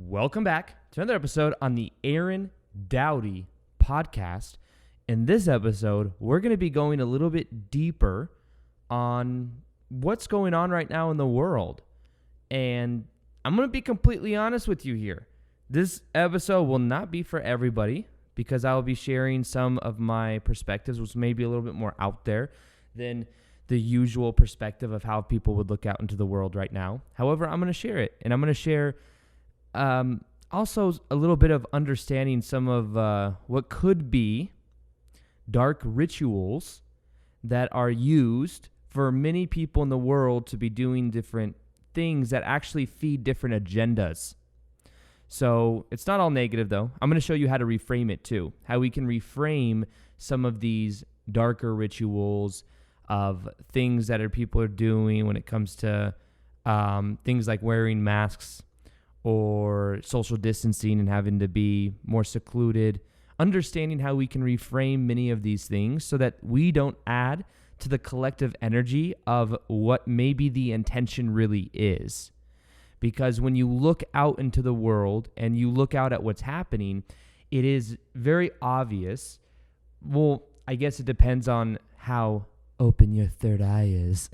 Welcome back to another episode on the Aaron Doughty podcast. In this episode, we're going to be going a little bit deeper on what's going on right now in the world. And I'm going to be completely honest with you here. This episode will not be for everybody because I will be sharing some of my perspectives, which may be a little bit more out there than the usual perspective of how people would look out into the world right now. However, I'm going to share it, and I'm going to share also a little bit of understanding some of what could be dark rituals that are used for many people in the world to be doing different things that actually feed different agendas. So it's not all negative, though. I'm going to show you how to reframe it, too, how we can reframe some of these darker rituals of things that people are doing when it comes to things like wearing masks or social distancing and having to be more secluded, understanding how we can reframe many of these things so that we don't add to the collective energy of what maybe the intention really is. Because when you look out into the world and you look out at what's happening, it is very obvious. Well, I guess it depends on how open your third eye is.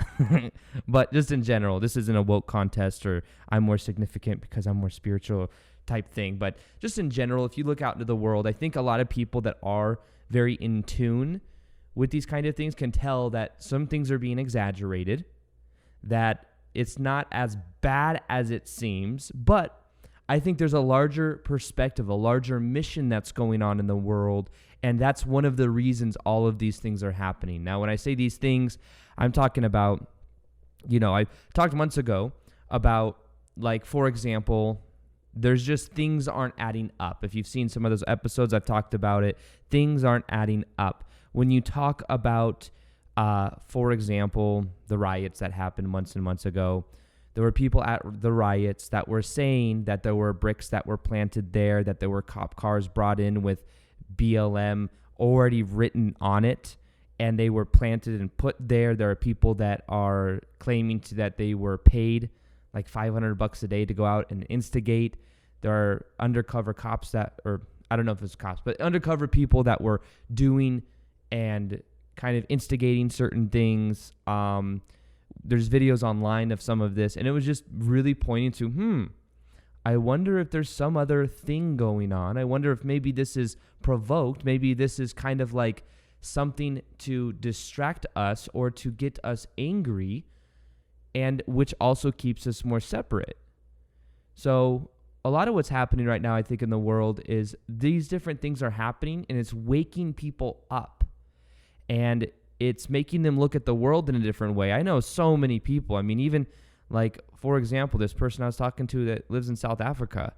But just in general, this isn't a woke contest or I'm more significant because I'm more spiritual type thing. But just in general, if you look out into the world, I think a lot of people that are very in tune with these kind of things can tell that some things are being exaggerated, that it's not as bad as it seems, but I think there's a larger perspective, a larger mission that's going on in the world, and that's one of the reasons all of these things are happening. Now, when I say these things, I'm talking about, I talked months ago about, like, for example, there's just things aren't adding up. If you've seen some of those episodes, I've talked about it. Things aren't adding up. When you talk about, for example, the riots that happened months and months ago, there were people at the riots that were saying that there were bricks that were planted there, that there were cop cars brought in with BLM already written on it, and they were planted and put there. There are people that are claiming that they were paid like $500 a day to go out and instigate. There are undercover cops or I don't know if it's cops, but undercover people that were doing and kind of instigating certain things. There's videos online of some of this, and it was just really pointing to, I wonder if there's some other thing going on. I wonder if maybe this is provoked. Maybe this is kind of like something to distract us or to get us angry, and which also keeps us more separate. So a lot of what's happening right now, I think, in the world is these different things are happening, and it's waking people up. And it's making them look at the world in a different way. I know so many people. I mean, even like, for example, this person I was talking to that lives in South Africa,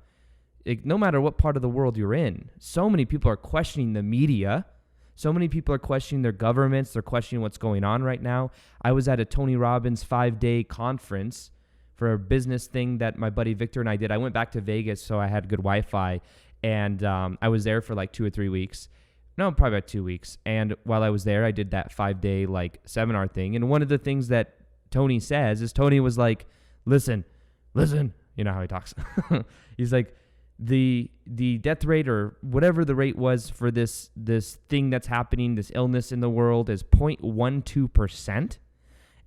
no matter what part of the world you're in, so many people are questioning the media. So many people are questioning their governments. They're questioning what's going on right now. I was at a Tony Robbins 5-day conference for a business thing that my buddy Victor and I did. I went back to Vegas, so I had good Wi-Fi, and I was there for like 2 or 3 weeks. No, probably about 2 weeks. And while I was there, I did that 5-day seminar thing. And one of the things that Tony says is Tony was like, listen, you know how he talks. He's like, the death rate or whatever the rate was for this thing that's happening, this illness in the world is 0.12%.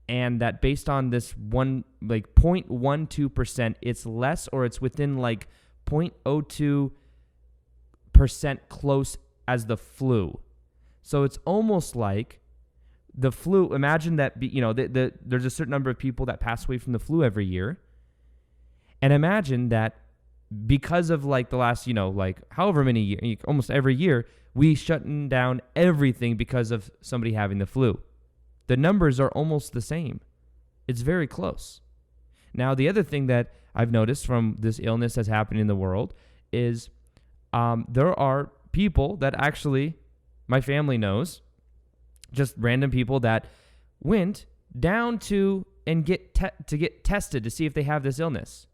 And that based on this 0.12%, it's less or it's within 0.02% close as the flu. So it's almost like the flu. Imagine that, there's a certain number of people that pass away from the flu every year. And imagine that because of the last, however many years, almost every year, we shutting down everything because of somebody having the flu. The numbers are almost the same. It's very close. Now, the other thing that I've noticed from this illness that's happening in the world is there are people that actually my family knows, just random people that went down to and get tested to see if they have this illness.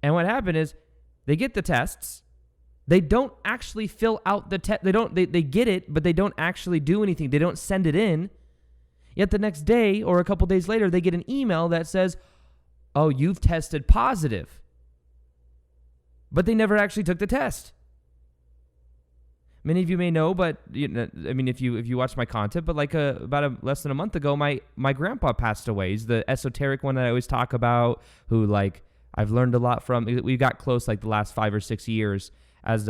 And what happened is they get the tests. They don't actually fill out the test. They get it, but they don't actually do anything. They don't send it in. Yet the next day or a couple days later, they get an email that says, oh, you've tested positive. but they never actually took the test. Many of you may know, but if you watch my content, but less than a month ago, my grandpa passed away. He's the esoteric one that I always talk about, who I've learned a lot from. We got close the last 5 or 6 years, as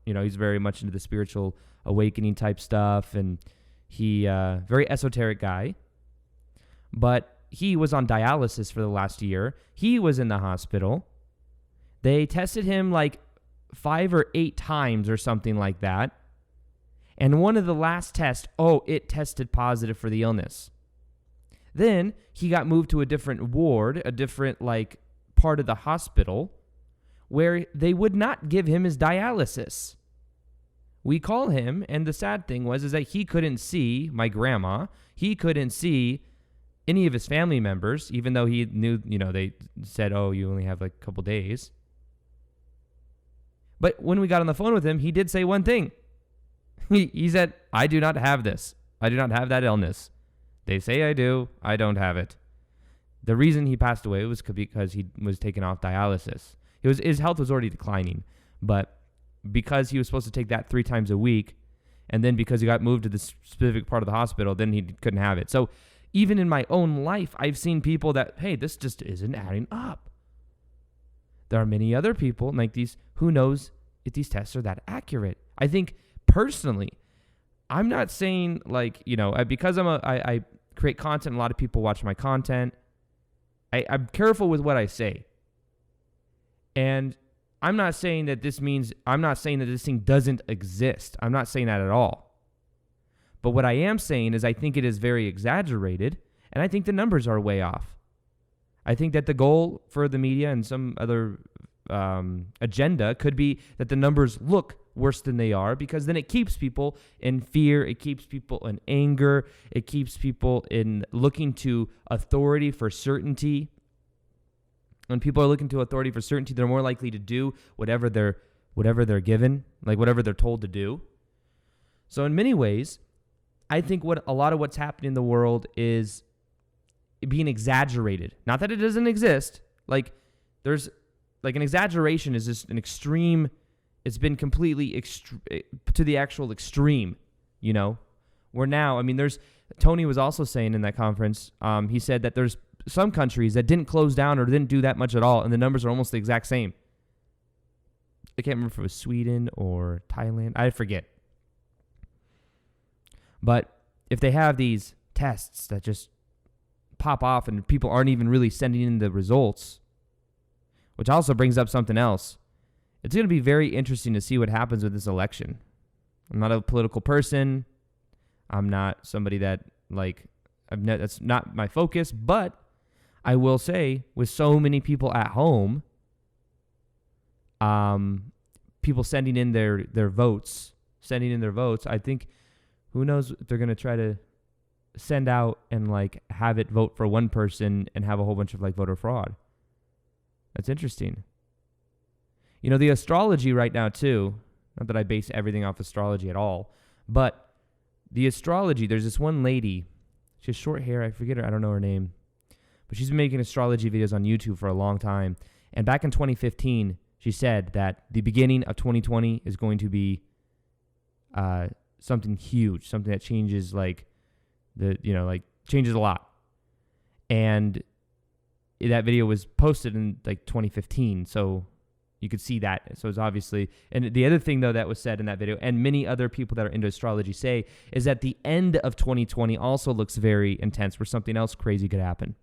he's very much into the spiritual awakening type stuff, and he very esoteric guy. But he was on dialysis for the last year. He was in the hospital. They tested him 5 or 8 times or something like that. And one of the last tests, it tested positive for the illness. Then he got moved to a different ward, a different part of the hospital, where they would not give him his dialysis. We call him, and the sad thing is that he couldn't see my grandma. He couldn't see any of his family members, even though he knew, they said, you only have a couple days. But when we got on the phone with him, he did say one thing. He said, I do not have this. I do not have that illness. They say I do. I don't have it. The reason he passed away was because he was taken off dialysis. His health was already declining, but because he was supposed to take that 3 times a week, and then because he got moved to this specific part of the hospital, then he couldn't have it. So even in my own life, I've seen people that, hey, this just isn't adding up. There are many other people like these who knows if these tests are that accurate. I think personally, I'm not saying because I create content, a lot of people watch my content. I'm careful with what I say. And I'm not saying that this thing doesn't exist. I'm not saying that at all. But what I am saying is I think it is very exaggerated, and I think the numbers are way off. I think that the goal for the media and some other agenda could be that the numbers look worse than they are, because then it keeps people in fear, it keeps people in anger, it keeps people in looking to authority for certainty. When people are looking to authority for certainty, they're more likely to do whatever they're given, whatever they're told to do. So in many ways, I think a lot of what's happening in the world is being exaggerated. Not that it doesn't exist. There's an exaggeration is just an extreme. It's been completely to the actual extreme, Where now, Tony was also saying in that conference, he said that there's some countries that didn't close down or didn't do that much at all, and the numbers are almost the exact same. I can't remember if it was Sweden or Thailand. I forget. But if they have these tests that just pop off and people aren't even really sending in the results, which also brings up something else. It's going to be very interesting to see what happens with this election. I'm not a political person. I'm not somebody that, that's not my focus. But I will say, with so many people at home, people sending in their votes, I think, who knows if they're going to try to send out and, have it vote for one person and have a whole bunch of, voter fraud. That's interesting. The astrology right now, too, not that I base everything off astrology at all, but the astrology, there's this one lady, she has short hair, I forget her, I don't know her name, but she's been making astrology videos on YouTube for a long time, and back in 2015, she said that the beginning of 2020 is going to be something huge, something that changes, changes a lot, and that video was posted in 2015, so you could see that. So it's obviously, and the other thing though that was said in that video, and many other people that are into astrology say, is that the end of 2020 also looks very intense, where something else crazy could happen.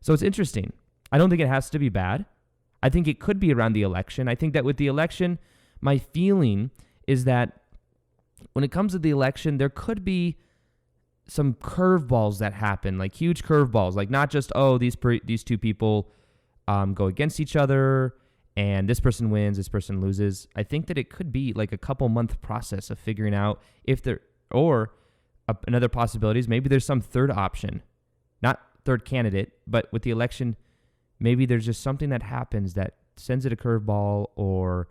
So it's interesting. I don't think it has to be bad. I think it could be around the election. I think that with the election, my feeling is that when it comes to the election, there could be some curveballs that happen, huge curveballs, not just, these two people go against each other and this person wins, this person loses. I think that it could be a couple month process of figuring out if there, or another possibility is maybe there's some third option, not third candidate, but with the election, maybe there's just something that happens that sends it a curveball, or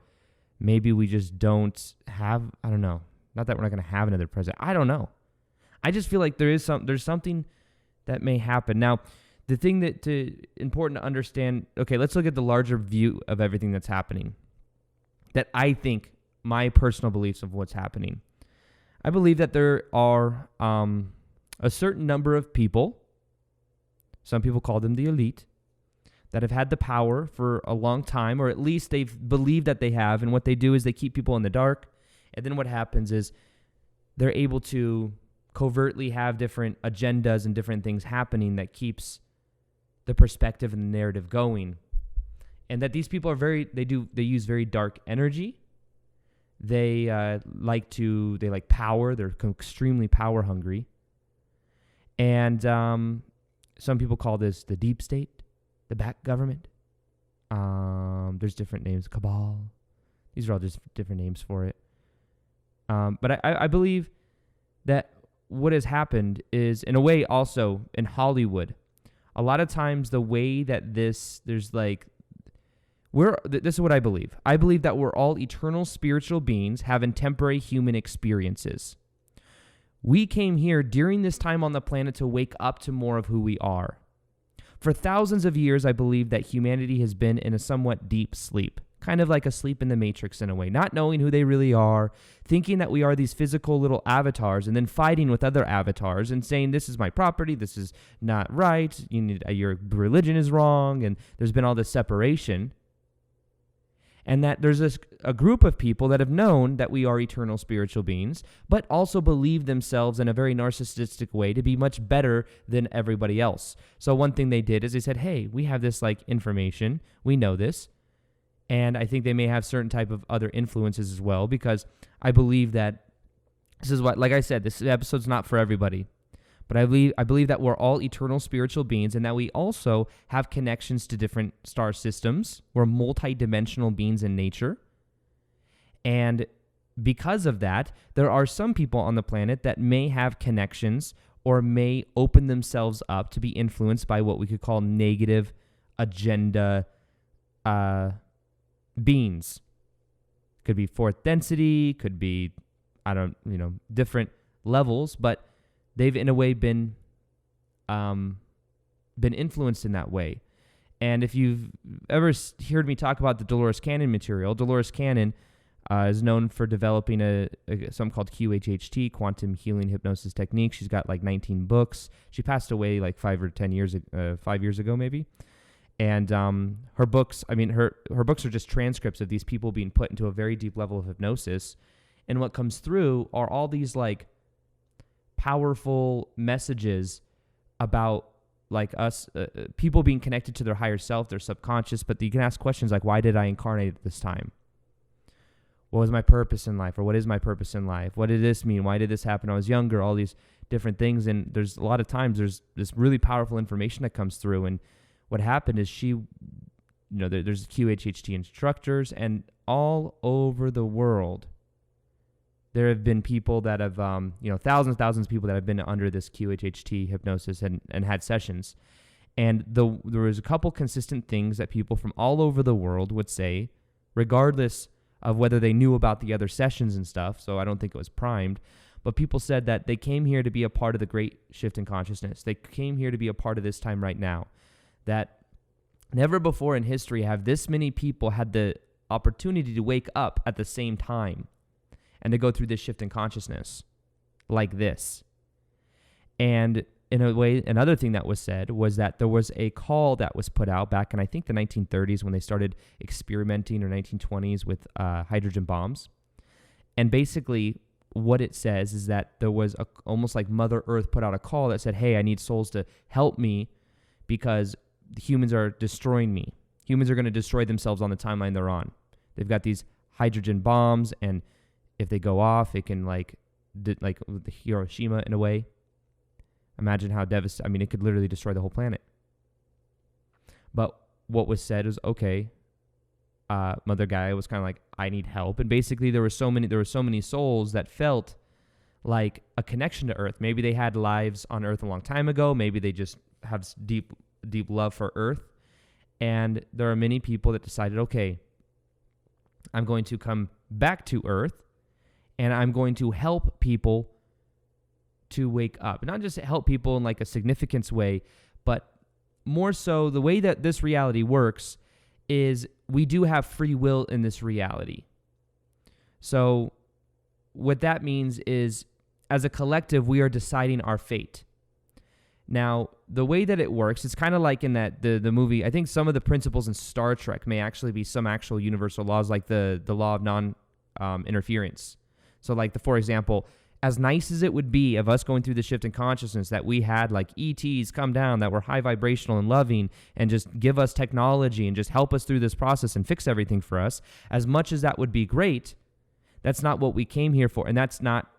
maybe we just don't have, I don't know, not that we're not going to have another president. I don't know. I just feel like there's something that may happen. Now, the thing important to understand, okay, let's look at the larger view of everything that's happening. That I think, my personal beliefs of what's happening. I believe that there are a certain number of people, some people call them the elite, that have had the power for a long time, or at least they've believed that they have, and what they do is they keep people in the dark, and then what happens is they're able to covertly have different agendas and different things happening that keeps the perspective and the narrative going. And that these people are they use very dark energy. They like power. They're extremely power hungry. And some people call this the deep state, the back government. There's different names, cabal. These are all just different names for it. But I believe that what has happened is, in a way, also in Hollywood, a lot of times the way that this is what I believe. I believe that we're all eternal spiritual beings having temporary human experiences. We came here during this time on the planet to wake up to more of who we are. For thousands of years, I believe that humanity has been in a somewhat deep sleep, kind of like a sleep in the Matrix in a way, not knowing who they really are, thinking that we are these physical little avatars, and then fighting with other avatars and saying, this is my property, this is not right, your religion is wrong, and there's been all this separation. And that there's a group of people that have known that we are eternal spiritual beings, but also believe themselves in a very narcissistic way to be much better than everybody else. So one thing they did is they said, hey, we have this information, we know this. And I think they may have certain type of other influences as well, because I believe that this is what, like I said, this episode's not for everybody. But I believe that we're all eternal spiritual beings, and that we also have connections to different star systems. We're multi-dimensional beings in nature. And because of that, there are some people on the planet that may have connections or may open themselves up to be influenced by what we could call negative agenda beings. Could be fourth density, could be, different levels, but they've in a way been influenced in that way. And if you've ever heard me talk about the Dolores Cannon material, Dolores Cannon is known for developing something called QHHT, Quantum Healing Hypnosis Technique. She's got 19 books. She passed away 5 years ago maybe. And her books, her books are just transcripts of these people being put into a very deep level of hypnosis. And what comes through are all these powerful messages about us, people being connected to their higher self, their subconscious. But you can ask questions like, why did I incarnate at this time? What was my purpose in life? Or what is my purpose in life? What did this mean? Why did this happen when I was younger? All these different things. And there's a lot of times there's this really powerful information that comes through. And what happened is there's QHHT instructors, and all over the world, there have been people that have, thousands of people that have been under this QHHT hypnosis and had sessions. And there was a couple consistent things that people from all over the world would say, regardless of whether they knew about the other sessions and stuff. So I don't think it was primed. But people said that they came here to be a part of the great shift in consciousness. They came here to be a part of this time right now. That never before in history have this many people had the opportunity to wake up at the same time and to go through this shift in consciousness like this. And in a way, another thing that was said was that there was a call that was put out back in, I think, the 1930s when they started experimenting, or 1920s, with hydrogen bombs. And basically what it says is that there was almost like Mother Earth put out a call that said, hey, I need souls to help me because humans are destroying me. Humans are going to destroy themselves on the timeline they're on. They've got these hydrogen bombs, and if they go off, it can like Hiroshima in a way. Imagine how devastating. It could literally destroy the whole planet. But what was said is, okay, Mother Gaia was kind of like, I need help. And basically there were so many souls that felt like a connection to Earth. Maybe they had lives on Earth a long time ago. Maybe they just have deep love for Earth. And there are many people that decided, okay, I'm going to come back to Earth, and I'm going to help people to wake up. Not just help people in like a significance way, but more so the way that this reality works is we do have free will in this reality. So what that means is, as a collective, we are deciding our fate. Now, the way that it works, it's kind of like in that the movie, I think some of the principles in Star Trek may actually be some actual universal laws, like the law of non-interference. So like, for example, as nice as it would be of us going through the shift in consciousness that we had like ETs come down that were high vibrational and loving and just give us technology and just help us through this process and fix everything for us, as much as that would be great, that's not what we came here for. And that's not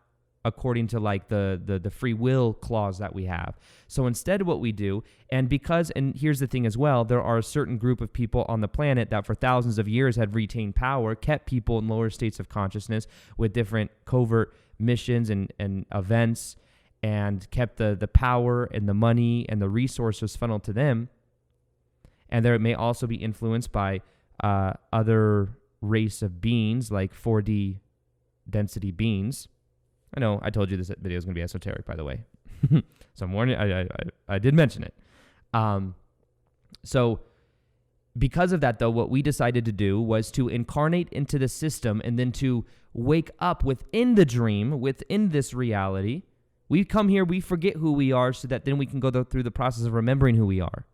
according to like the free will clause that we have. So instead what we do, and here's the thing as well, there are a certain group of people on the planet that for thousands of years had retained power, kept people in lower states of consciousness with different covert missions and events, and kept the power and the money and the resources funneled to them. And there may also be influenced by other race of beings, like 4D density beings. I know I told you this video is going to be esoteric, by the way. So I'm warning, I did mention it. So because of that, though, what we decided to do was to incarnate into the system and then to wake up within the dream, within this reality. We come here, we forget who we are so that then we can go through the process of remembering who we are.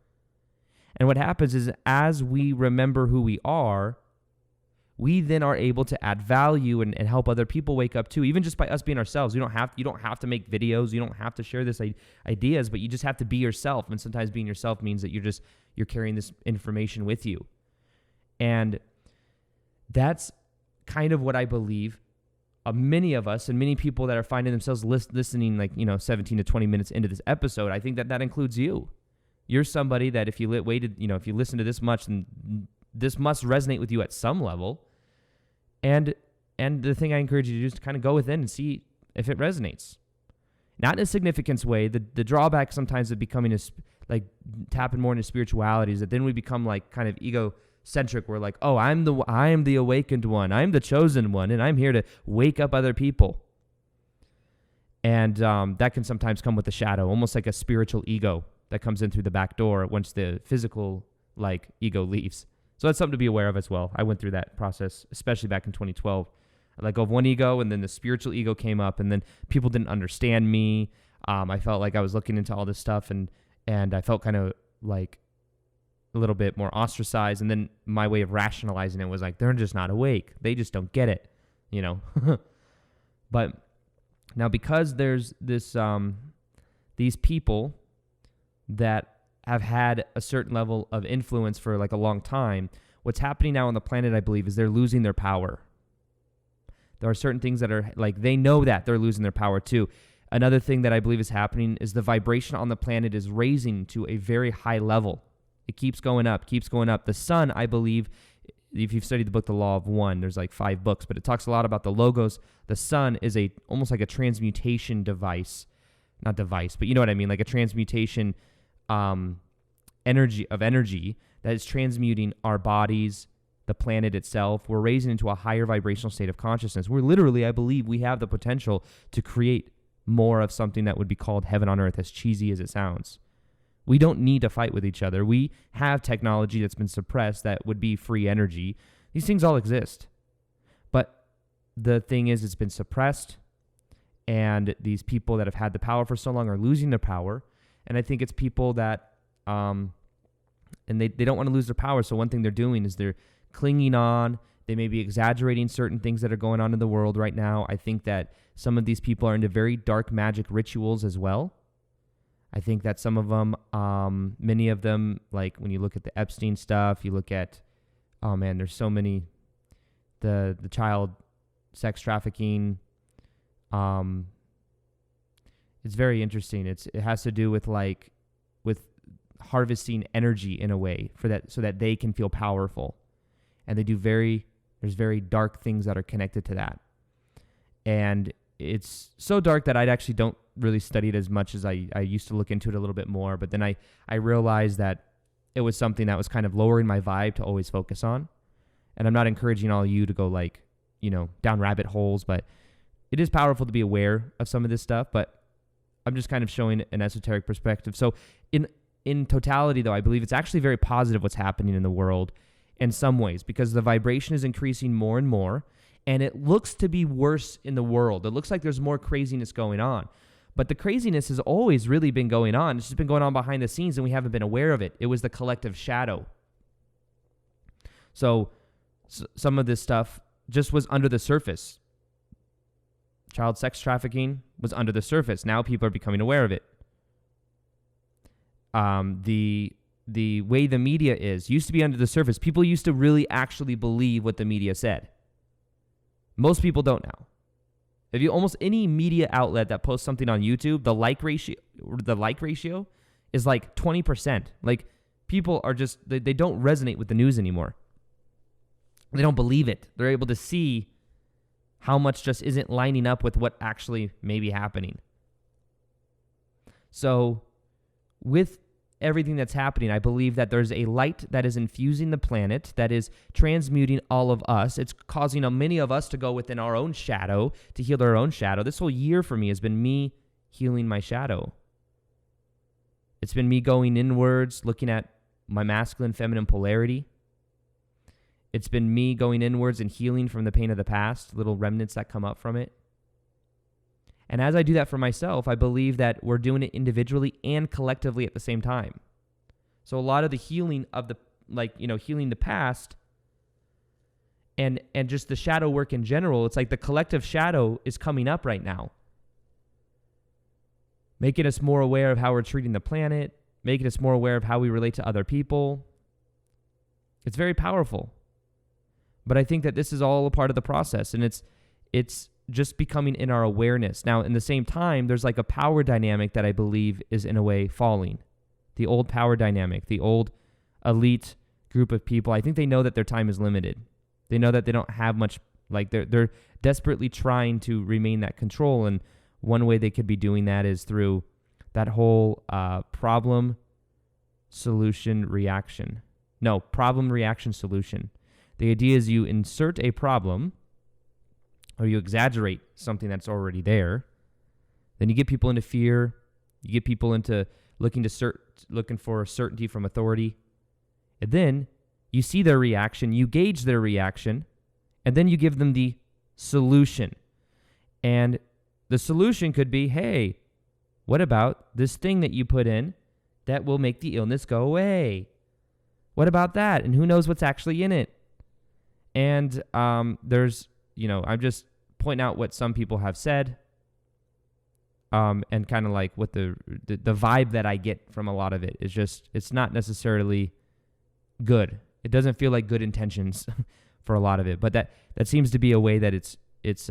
And what happens is, as we remember who we are, we then are able to add value and help other people wake up too, even just by us being ourselves. You don't have to make videos. You don't have to share this ideas, but you just have to be yourself. And sometimes being yourself means that you're carrying this information with you. And that's kind of what I believe many of us and many people that are finding themselves listening 17 to 20 minutes into this episode, I think that includes you. You're somebody that if you if you listen to this much, then this must resonate with you at some level. And the thing I encourage you to do is to kind of go within and see if it resonates. Not in a significance way. The drawback sometimes of becoming tapping more into spirituality is that then we become like kind of egocentric. We're like, oh, I am the awakened one. I'm the chosen one, and I'm here to wake up other people. And that can sometimes come with a shadow, almost like a spiritual ego that comes in through the back door once the physical ego leaves. So that's something to be aware of as well. I went through that process, especially back in 2012. I let go of one ego, and then the spiritual ego came up, and then people didn't understand me. I felt like I was looking into all this stuff, and I felt kind of like a little bit more ostracized. And then my way of rationalizing it was like, they're just not awake. They just don't get it, But now, because there's these people that have had a certain level of influence for a long time, what's happening now on the planet, I believe, is they're losing their power. There are certain things that are they know that they're losing their power too. Another thing that I believe is happening is the vibration on the planet is raising to a very high level. It keeps going up, The sun, I believe, if you've studied the book, The Law of One, there's 5 books, but it talks a lot about the logos. The sun is almost like a transmutation device. Not device, but you know what I mean, like a transmutation energy that is transmuting our bodies, the planet itself. We're raising into a higher vibrational state of consciousness. We're literally, I believe, we have the potential to create more of something that would be called heaven on earth, as cheesy as it sounds. We don't need to fight with each other. We have technology that's been suppressed that would be free energy. These things all exist. But the thing is, it's been suppressed, and these people that have had the power for so long are losing their power. And I think it's people that, and they don't want to lose their power. So one thing they're doing is they're clinging on. They may be exaggerating certain things that are going on in the world right now. I think that some of these people are into very dark magic rituals as well. I think that some of them, many of them, like when you look at the Epstein stuff, you look at, there's so many, the child sex trafficking, it's very interesting. It has to do with with harvesting energy in a way so that they can feel powerful. And there's very dark things that are connected to that. And it's so dark that I actually don't really study it as much as I used to look into it a little bit more. But then I realized that it was something that was kind of lowering my vibe to always focus on. And I'm not encouraging all you to go down rabbit holes, but it is powerful to be aware of some of this stuff. But I'm just kind of showing an esoteric perspective. So in totality, though, I believe it's actually very positive what's happening in the world in some ways, because the vibration is increasing more and more, and it looks to be worse in the world. It looks like there's more craziness going on. But the craziness has always really been going on. It's just been going on behind the scenes, and we haven't been aware of it. It was the collective shadow. So some of this stuff just was under the surface. Child sex trafficking was under the surface. Now people are becoming aware of it. The way the media used to be under the surface. People used to really actually believe what the media said. Most people don't now. If you almost any media outlet that posts something on YouTube, the like ratio is like 20%. Like people are just they don't resonate with the news anymore. They don't believe it. They're able to see how much just isn't lining up with what actually may be happening. So with everything that's happening, I believe that there's a light that is infusing the planet, that is transmuting all of us. It's causing many of us to go within our own shadow, to heal our own shadow. This whole year for me has been me healing my shadow. It's been me going inwards, looking at my masculine, feminine polarity. It's been me going inwards and healing from the pain of the past, little remnants that come up from it. And as I do that for myself, I believe that we're doing it individually and collectively at the same time. So a lot of the healing of healing the past and just the shadow work in general, it's like the collective shadow is coming up right now. Making us more aware of how we're treating the planet, making us more aware of how we relate to other people. It's very powerful. But I think that this is all a part of the process, and it's just becoming in our awareness. Now, in the same time, there's like a power dynamic that I believe is in a way falling. The old power dynamic, the old elite group of people, I think they know that their time is limited. They know that they don't have much, like they're desperately trying to remain that control, and one way they could be doing that is through that whole problem, reaction solution. The idea is you insert a problem or you exaggerate something that's already there. Then you get people into fear. You get people into looking for certainty from authority. And then you see their reaction, you gauge their reaction, and then you give them the solution. And the solution could be, hey, what about this thing that you put in that will make the illness go away? What about that? And who knows what's actually in it? And there's, I'm just pointing out what some people have said, and kind of like what the vibe that I get from a lot of it is just, it's not necessarily good. It doesn't feel like good intentions for a lot of it, but that seems to be a way that it's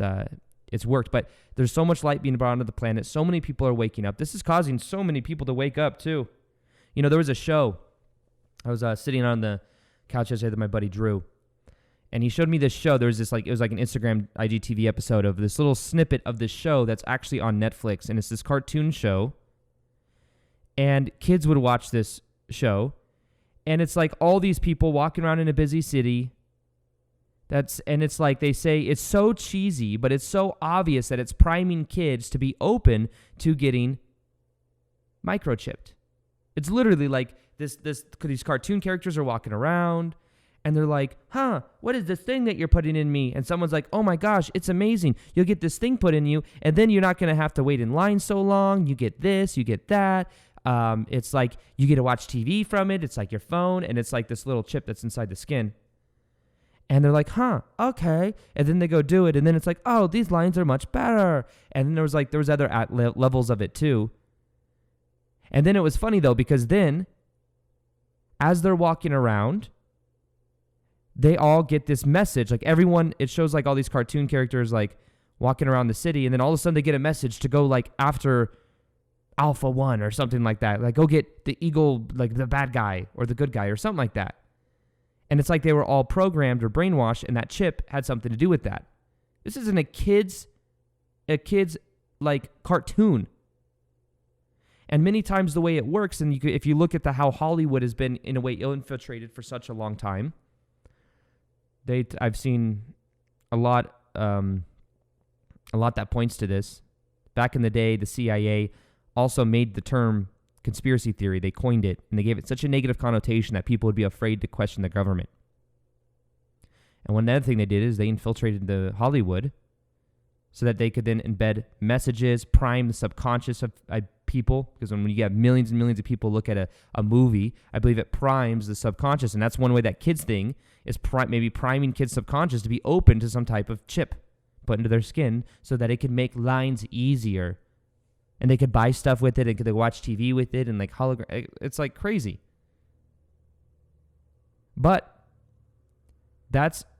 worked. But there's so much light being brought onto the planet. So many people are waking up. This is causing so many people to wake up too. There was a show. I was sitting on the couch yesterday with my buddy Drew, and he showed me this show. There was this it was like an Instagram IGTV episode of this little snippet of this show that's actually on Netflix, and it's this cartoon show. And kids would watch this show, and it's like all these people walking around in a busy city. And it's like they say it's so cheesy, but it's so obvious that it's priming kids to be open to getting microchipped. It's literally like these cartoon characters are walking around, and they're like, what is this thing that you're putting in me? And someone's like, oh my gosh, it's amazing. You'll get this thing put in you, and then you're not going to have to wait in line so long. You get this, you get that. It's like you get to watch TV from it. It's like your phone, and it's like this little chip that's inside the skin. And they're like, okay. And then they go do it, and then it's like, oh, these lines are much better. And then there was other levels of it too. And then it was funny though, because then as they're walking around, they all get this message. Like everyone, it shows like all these cartoon characters like walking around the city, and then all of a sudden they get a message to go like after Alpha 1 or something like that. Like go get the eagle, like the bad guy or the good guy or something like that. And it's like they were all programmed or brainwashed, and that chip had something to do with that. This isn't a kid's like cartoon. And many times the way it works, and if you look at how Hollywood has been in a way infiltrated for such a long time, I've seen a lot that points to this. Back in the day, the CIA also made the term conspiracy theory. They coined it, and they gave it such a negative connotation that people would be afraid to question the government. And one other thing they did is they infiltrated the Hollywood so that they could then embed messages, prime the subconscious of people. Because when you have millions and millions of people look at a movie, I believe it primes the subconscious. And that's one way that kids thing is maybe priming kids' subconscious to be open to some type of chip put into their skin so that it could make lines easier. And they could buy stuff with it, and could watch TV with it, and like hologram. It's like crazy. But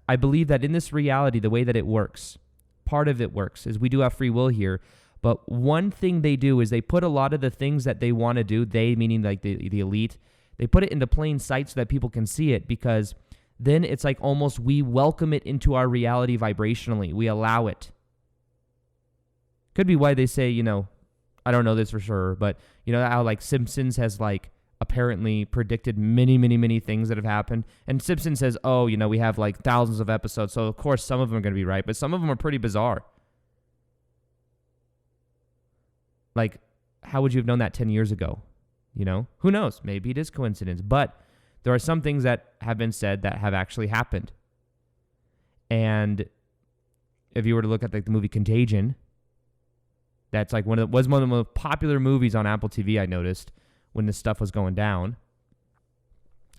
I believe that in this reality, the way that it works, part of it works, is we do have free will here. But one thing they do is they put a lot of the things that they want to do, they meaning like the elite, they put it into plain sight so that people can see it, because then it's like almost we welcome it into our reality vibrationally. We allow it. Could be why they say, I don't know this for sure, but you know how like Simpsons has like apparently predicted many, many, many things that have happened. And Simpson says, we have like thousands of episodes. So of course some of them are going to be right, but some of them are pretty bizarre. Like, how would you have known that 10 years ago? Who knows? Maybe it is coincidence, but there are some things that have been said that have actually happened. And if you were to look at like the movie Contagion, that's like one of the most popular movies on Apple TV, I noticed, when this stuff was going down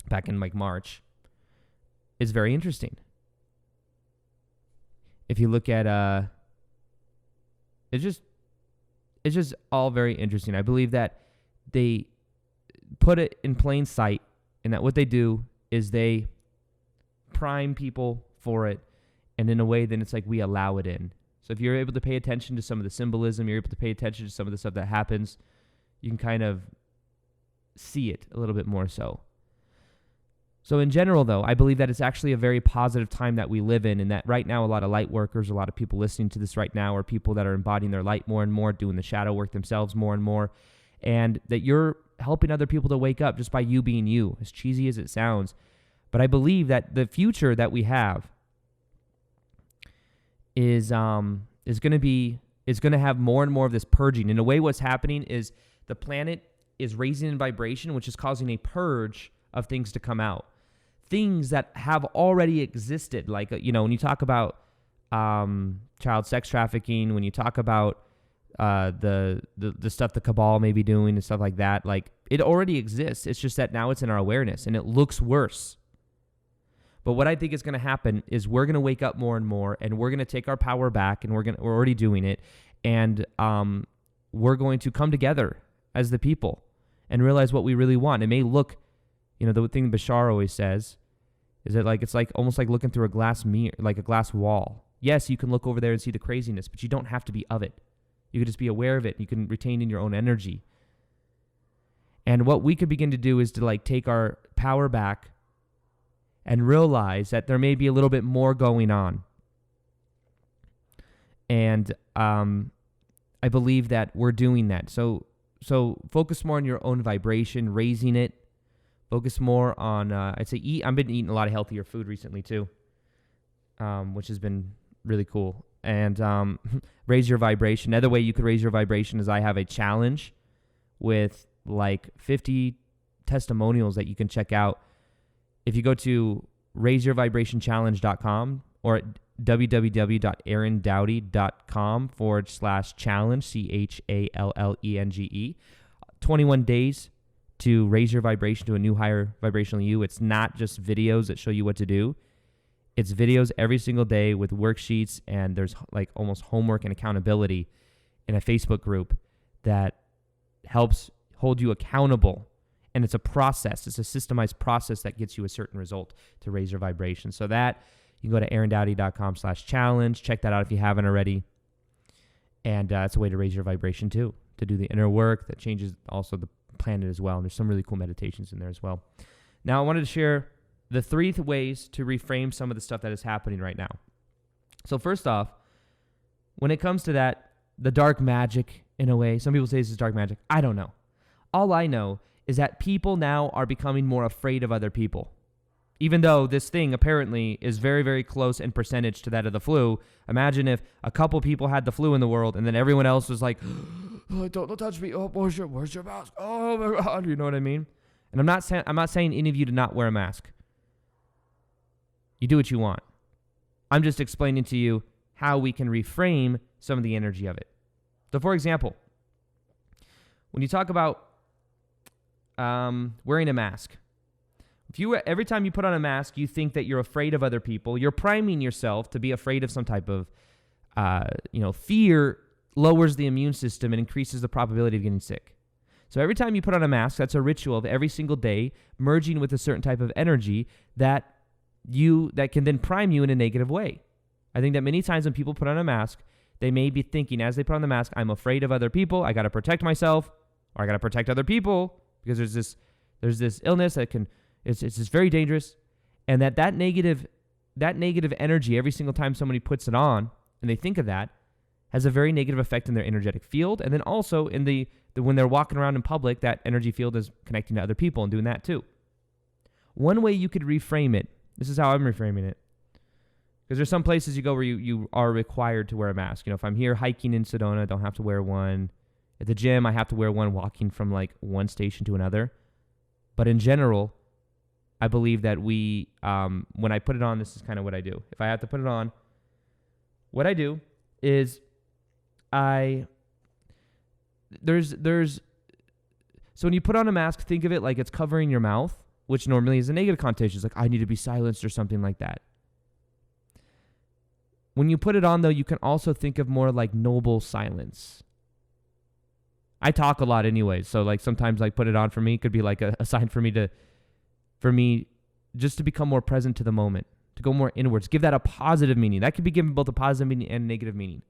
back in like March. It's very interesting. If you look at it's just all very interesting. I believe that they put it in plain sight, and that what they do is they prime people for it, and in a way then it's like we allow it in. So if you're able to pay attention to some of the symbolism, you're able to pay attention to some of the stuff that happens, you can kind of see it a little bit more so. So in general, though, I believe that it's actually a very positive time that we live in, and that right now a lot of light workers, a lot of people listening to this right now are people that are embodying their light more and more, doing the shadow work themselves more and more, and that you're helping other people to wake up just by you being you, as cheesy as it sounds. But I believe that the future that we have is going to have more and more of this purging. In a way, what's happening is the planet is raising in vibration, which is causing a purge of things to come out. Things that have already existed, like, when you talk about child sex trafficking, when you talk about the stuff the cabal may be doing and stuff like that, like, it already exists. It's just that now it's in our awareness, and it looks worse. But what I think is going to happen is we're going to wake up more and more, and we're going to take our power back, and we're already doing it, and we're going to come together as the people and realize what we really want. It may look, the thing Bashar always says is that it's like almost like looking through a glass mirror, like a glass wall. Yes, you can look over there and see the craziness, but you don't have to be of it. You can just be aware of it. You can retain in your own energy. And what we could begin to do is to take our power back and realize that there may be a little bit more going on. And I believe that we're doing that. So focus more on your own vibration, raising it. Focus more on, I'd say I've been eating a lot of healthier food recently too, which has been really cool. And raise your vibration. Another way you could raise your vibration is I have a challenge with 50 testimonials that you can check out. If you go to raiseyourvibrationchallenge.com or at www.aarondoughty.com/challenge, CHALLENGE, 21 days to raise your vibration to a new higher vibrational you. It's not just videos that show you what to do. It's videos every single day with worksheets, and there's almost homework and accountability in a Facebook group that helps hold you accountable. And it's a process. It's a systemized process that gets you a certain result to raise your vibration. So that, you can go to aarondoughty.com/challenge. Check that out if you haven't already. And it's a way to raise your vibration too, to do the inner work that changes also the planet as well. And there's some really cool meditations in there as well. Now, I wanted to share the 3 ways to reframe some of the stuff that is happening right now. So first off, when it comes to that, the dark magic, in a way, some people say this is dark magic. I don't know. All I know is that people now are becoming more afraid of other people. Even though this thing apparently is very, very close in percentage to that of the flu. Imagine if a couple people had the flu in the world and then everyone else was like, oh, don't touch me. Oh, where's your mask? Oh my God. You know what I mean? And I'm not saying any of you to not wear a mask. You do what you want. I'm just explaining to you how we can reframe some of the energy of it. So, for example, when you talk about wearing a mask, every time you put on a mask, you think that you're afraid of other people. You're priming yourself to be afraid of some type of, fear lowers the immune system and increases the probability of getting sick. So every time you put on a mask, that's a ritual of every single day merging with a certain type of energy that can then prime you in a negative way. I think that many times when people put on a mask, they may be thinking as they put on the mask, I'm afraid of other people. I got to protect myself, or I got to protect other people because there's this illness that it's just very dangerous. And that negative energy every single time somebody puts it on and they think of that has a very negative effect in their energetic field. And then also in when they're walking around in public, that energy field is connecting to other people and doing that too. One way you could reframe it, this is how I'm reframing it. Because there's some places you go where you are required to wear a mask. If I'm here hiking in Sedona, I don't have to wear one. At the gym, I have to wear one walking from like one station to another. But in general, I believe that when I put it on, this is kind of what I do. If I have to put it on, what I do is so when you put on a mask, think of it like it's covering your mouth, which normally is a negative connotation. It's like, I need to be silenced or something like that. When you put it on, though, you can also think of more like noble silence. I talk a lot anyway, so like sometimes like put it on for me could be like a sign for me just to become more present to the moment, to go more inwards, give that a positive meaning. That could be given both a positive meaning and a negative meaning.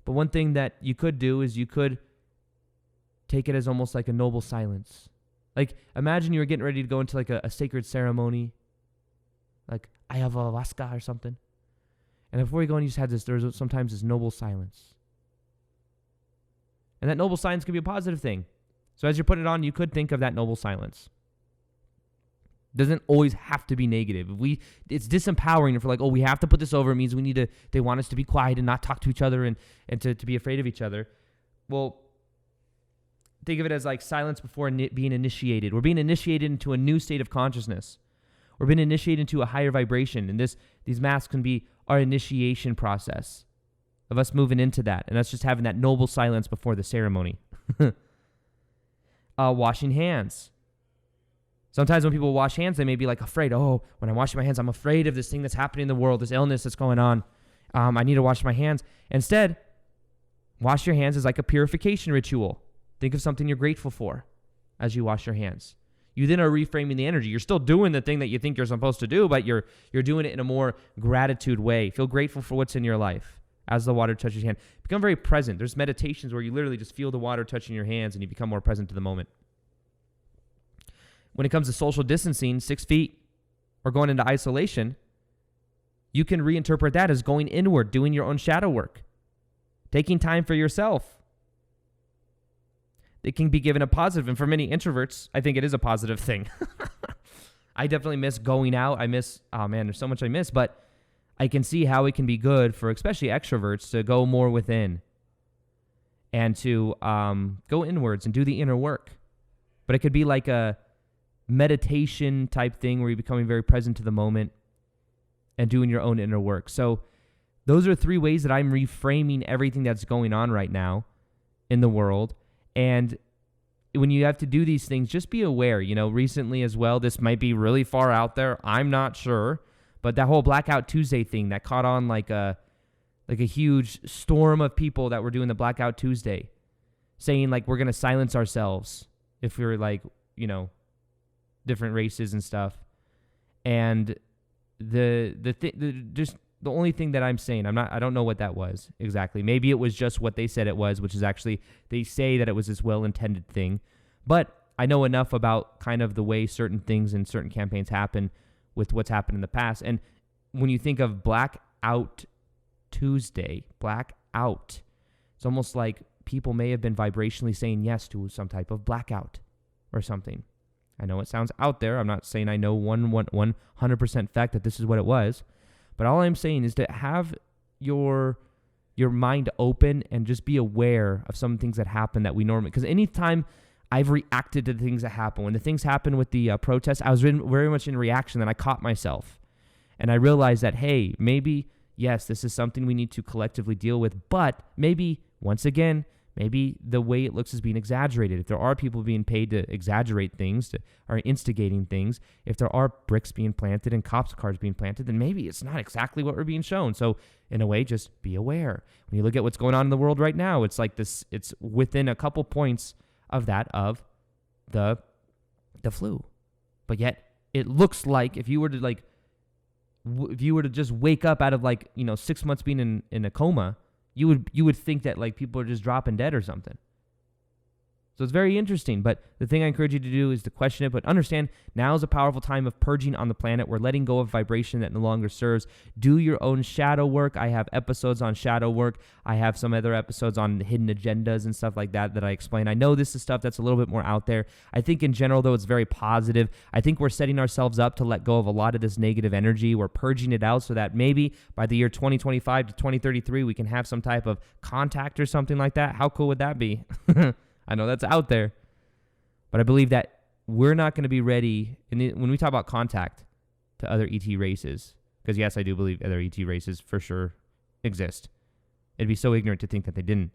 But one thing that you could do is you could take it as almost like a noble silence. Like imagine you were getting ready to go into like a sacred ceremony, like ayahuasca or something. And before you go in, you just had there's sometimes this noble silence. And that noble silence can be a positive thing. So as you're putting it on, you could think of that noble silence. Doesn't always have to be negative. It's disempowering if we're like, we have to put this over. It means they want us to be quiet and not talk to each other and to be afraid of each other. Well, think of it as like silence before being initiated. We're being initiated into a new state of consciousness. We're being initiated into a higher vibration. And these masks can be our initiation process of us moving into that. And us just having that noble silence before the ceremony. Washing hands. Sometimes when people wash hands, they may be like afraid. Oh, when I'm washing my hands, I'm afraid of this thing that's happening in the world, this illness that's going on. I need to wash my hands. Instead, wash your hands as like a purification ritual. Think of something you're grateful for as you wash your hands. You then are reframing the energy. You're still doing the thing that you think you're supposed to do, but you're doing it in a more gratitude way. Feel grateful for what's in your life as the water touches your hand. Become very present. There's meditations where you literally just feel the water touching your hands and you become more present to the moment. When it comes to social distancing, 6 feet, or going into isolation, you can reinterpret that as going inward, doing your own shadow work, taking time for yourself. It can be given a positive, and for many introverts, I think it is a positive thing. I definitely miss going out. There's so much I miss, but I can see how it can be good for especially extroverts to go more within and to go inwards and do the inner work. But it could be like a meditation type thing where you're becoming very present to the moment and doing your own inner work. So those are 3 ways that I'm reframing everything that's going on right now in the world. And when you have to do these things, just be aware, recently as well, this might be really far out there. I'm not sure. But that whole Blackout Tuesday thing that caught on like a huge storm of people that were doing the Blackout Tuesday, saying like we're going to silence ourselves if we're like, different races and stuff. And the only thing that I'm saying, I don't know what that was exactly. Maybe it was just what they said it was, which is actually, they say that it was this well-intended thing. But I know enough about kind of the way certain things and certain campaigns happen with what's happened in the past. And when you think of Blackout Tuesday, blackout, it's almost like people may have been vibrationally saying yes to some type of blackout or something. I know it sounds out there. I'm not saying I know 100% fact that this is what it was. But all I'm saying is to have your your mind open and just be aware of some things that happen that we normally, because anytime I've reacted to the things that happen, when the things happened with the protest, I was very much in reaction, and I caught myself. And I realized that, hey, maybe, yes, this is something we need to collectively deal with, but maybe, once again, maybe the way it looks is being exaggerated. If there are people being paid to exaggerate things, or instigating things, if there are bricks being planted and cops cars being planted, then maybe it's not exactly what we're being shown. So in a way, just be aware. When you look at what's going on in the world right now, it's like this, it's within a couple points of that of the flu. But yet it looks like if you were to just wake up out of 6 months being in a coma, you would think that people are just dropping dead or something. So it's very interesting, but the thing I encourage you to do is to question it, but understand now is a powerful time of purging on the planet. We're letting go of vibration that no longer serves. Do your own shadow work. I have episodes on shadow work. I have some other episodes on hidden agendas and stuff like that I explain. I know this is stuff that's a little bit more out there. I think in general, though, it's very positive. I think we're setting ourselves up to let go of a lot of this negative energy. We're purging it out so that maybe by the year 2025 to 2033, we can have some type of contact or something like that. How cool would that be? I know that's out there, but I believe that we're not going to be ready when we talk about contact to other ET races, because yes, I do believe other ET races for sure exist. It'd be so ignorant to think that they didn't.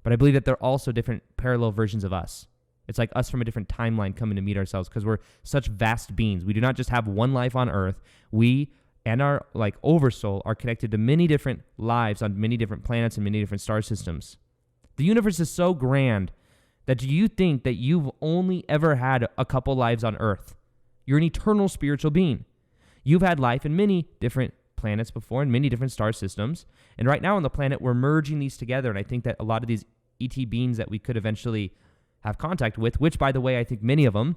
But I believe that they're also different parallel versions of us. It's like us from a different timeline coming to meet ourselves, because we're such vast beings. We do not just have one life on Earth. We and our oversoul are connected to many different lives on many different planets and many different star systems. The universe is so grand that do you think that you've only ever had a couple lives on Earth? You're an eternal spiritual being. You've had life in many different planets before, in many different star systems. And right now on the planet, we're merging these together. And I think that a lot of these ET beings that we could eventually have contact with, which, by the way, I think many of them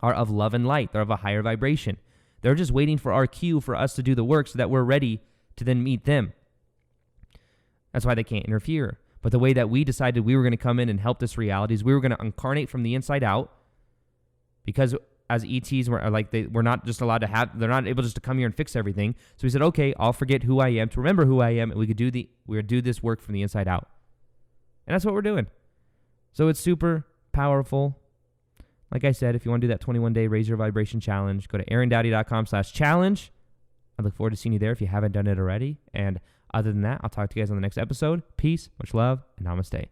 are of love and light. They're of a higher vibration. They're just waiting for our cue for us to do the work so that we're ready to then meet them. That's why they can't interfere. But the way that we decided we were going to come in and help this reality is we were going to incarnate from the inside out, because as ETs, we're not just allowed to have, they're not able just to come here and fix everything. So we said, okay, I'll forget who I am to remember who I am, and we would do this work from the inside out. And that's what we're doing. So it's super powerful. Like I said, if you want to do that 21-day Raise Your Vibration Challenge, go to aarondoughty.com/challenge. I look forward to seeing you there if you haven't done it already. And other than that, I'll talk to you guys on the next episode. Peace, much love, and namaste.